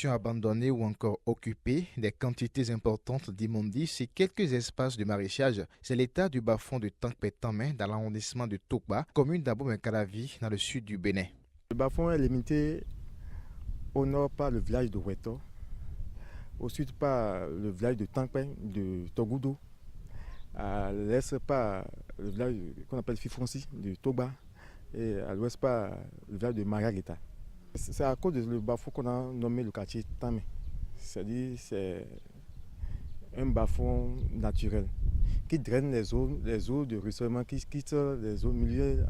Abandonnés ou encore occupés, des quantités importantes d'immondices et quelques espaces de maraîchage. C'est l'état du bas-fond de Tankpé-Tamin dans l'arrondissement de Tokba, commune d'Abomey-Calavi, dans le sud du Bénin. Le bas-fond est limité au nord par le village de Weto, au sud par le village de Tankpé, de Togoudou, à l'est par le village qu'on appelle Fifonsi, de Tokba, et à l'ouest par le village de Marageta. C'est à cause du bas-fond qu'on a nommé le quartier Tamé. C'est-à-dire c'est un bas-fond naturel qui draine les eaux de ruissellement, qui quitte les eaux milieu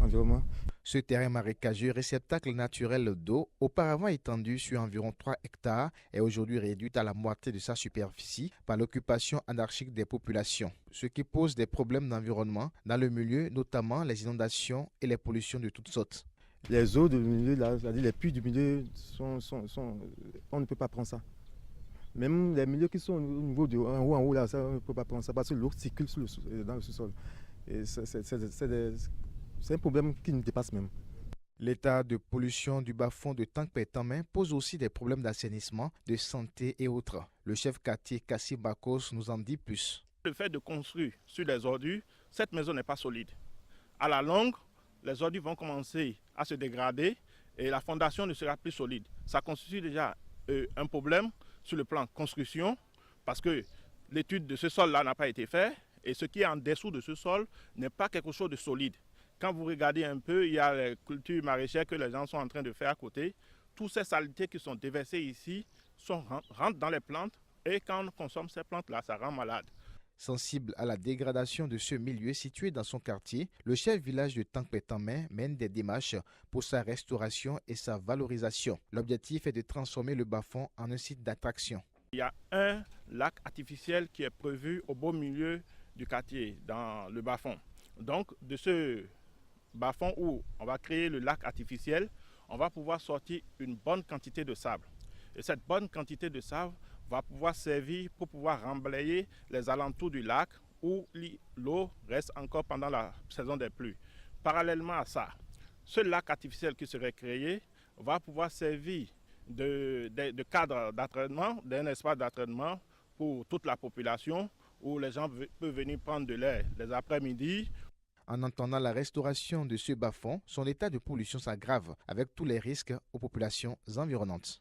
environnement. Ce terrain marécageux, réceptacle naturel d'eau, auparavant étendu sur environ 3 hectares, est aujourd'hui réduit à la moitié de sa superficie par l'occupation anarchique des populations, ce qui pose des problèmes d'environnement dans le milieu, notamment les inondations et les pollutions de toutes sortes. Les eaux du milieu, c'est-à-dire les puits du milieu, on ne peut pas prendre ça. Même les milieux qui sont au niveau de en haut, là, ça, on ne peut pas prendre ça parce que l'eau circule dans le sous-sol. Et c'est un problème qui nous dépasse même. L'état de pollution du bas-fond de Tankpé-Tamin pose aussi des problèmes d'assainissement, de santé et autres. Le chef quartier Kassim Bakos nous en dit plus. Le fait de construire sur les ordures, cette maison n'est pas solide. À la longue, les ordures vont commencer à se dégrader et la fondation ne sera plus solide. Ça constitue déjà un problème sur le plan construction parce que l'étude de ce sol-là n'a pas été faite et ce qui est en dessous de ce sol n'est pas quelque chose de solide. Quand vous regardez un peu, il y a les cultures maraîchères que les gens sont en train de faire à côté. Toutes ces saletés qui sont déversées ici rentrent dans les plantes et quand on consomme ces plantes-là, ça rend malade. Sensible à la dégradation de ce milieu situé dans son quartier, le chef village de Tankpé-Tamin mène des démarches pour sa restauration et sa valorisation. L'objectif est de transformer le bas-fond en un site d'attraction. Il y a un lac artificiel qui est prévu au beau milieu du quartier, dans le bas-fond. Donc, de ce bas-fond où on va créer le lac artificiel, on va pouvoir sortir une bonne quantité de sable. Et cette bonne quantité de sable va pouvoir servir pour pouvoir remblayer les alentours du lac où l'eau reste encore pendant la saison des pluies. Parallèlement à ça, ce lac artificiel qui serait créé va pouvoir servir de cadre d'entraînement, d'un espace d'entraînement pour toute la population où les gens peuvent venir prendre de l'air les après-midi. En entendant la restauration de ce bas-fond, son état de pollution s'aggrave avec tous les risques aux populations environnantes.